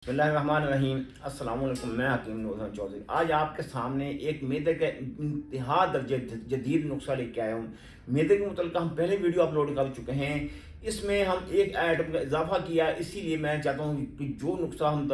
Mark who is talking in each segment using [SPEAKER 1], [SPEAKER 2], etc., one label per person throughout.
[SPEAKER 1] बिस्मिल्लाहिर्रहमानिर्रहीम। अस्सलाम वालेकुम। मैं हकीम नूर चौधरी आज आपके सामने एक मैदे के इंतहा दर्जे जदीद नुस्खा लेके आया हूँ। मैदे के मुतल्लिक़ हम पहले वीडियो अपलोड कर चुके हैं। इसमें हम एक आइटम का इजाफा किया, इसीलिए मैं चाहता हूँ कि जो नुस्खा हम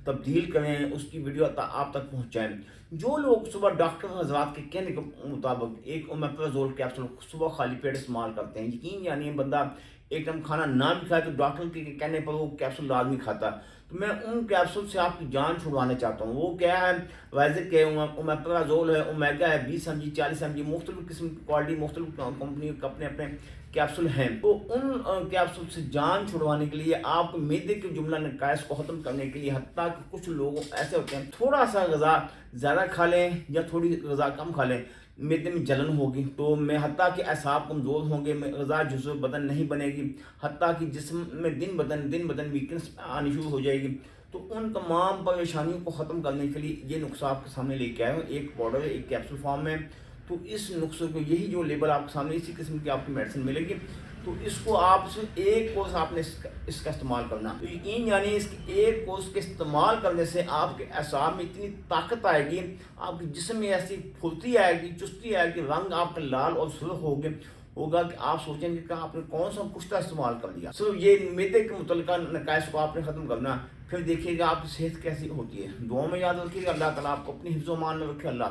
[SPEAKER 1] तब्दील करें उसकी वीडियो आप तक पहुँचाएँ। जो लोग सुबह डॉक्टर हज़रात के कहने के मुताबिक एक ओमेप्राज़ोल कैप्सूल सुबह खाली पेट इस्तेमाल करते हैं, यकीन यानी बंदा एक टाइम खाना ना भी खाए तो डॉक्टर के कहने पर वो कैप्सूल लाजमी खाता, तो मैं उन कैप्सूल से आपकी जान छुड़वाना चाहता हूँ। वो क्या है? वाइज़र के ओमेप्राज़ोल है, ओमेगा है, 20 mg 40 mg, मुख्तलिफ किस्म की क्वालिटी, मुख्तलिफ कंपनी के अपने अपने कैप्सूल हैं। तो उन कैप्सूल से जान छुड़वाने के लिए, आपको मैदे के जुमला नकाइस को ख़त्म करने के लिए, हत्ता कि कुछ लोग ऐसे होते हैं थोड़ा सा गज़ा ज़्यादा खा लें या थोड़ी गज़ा कम खा लें, मैदे में जलन होगी, तो मैं हत्ता कि असाब कमज़ोर होंगे, गज़ा जुज़्व बदन नहीं बनेगी, हत्ता कि जिस्म में दिन बदन वीकनेस आनी शुरू हो जाएगी। तो उन तमाम परेशानियों को ख़त्म करने के लिए ये नुस्खा आपके सामने लेके आया हूँ। एक पाउडर है, एक कैप्सूल फॉर्म में। तो इस नुस्खे को, यही जो लेबल आपके सामने, इसी किस्म की आपकी मेडिसिन मिलेगी। तो इसको आप सिर्फ एक कोर्स आपने इसका इस्तेमाल करना, तो यकीन यानी इसकी एक कोर्स के इस्तेमाल करने से आपके असाब में इतनी ताकत आएगी, आपके जिस्म में ऐसी फुर्ती आएगी, चुस्ती आएगी, रंग आपका लाल और सुर्ख होगा कि आप सोचेंगे कि आपने कौन सा कुश्ता इस्तेमाल कर लिया। सिर्फ ये मैदे के मुतल्लिका नकाइस को आपने ख़त्म करना, फिर देखिएगा आपकी सेहत कैसी होती है। दुआ में याद रखिएगा। अल्लाह ताला आपको अपनी हिफ्ज़-ओ-मान में रखे। अल्लाह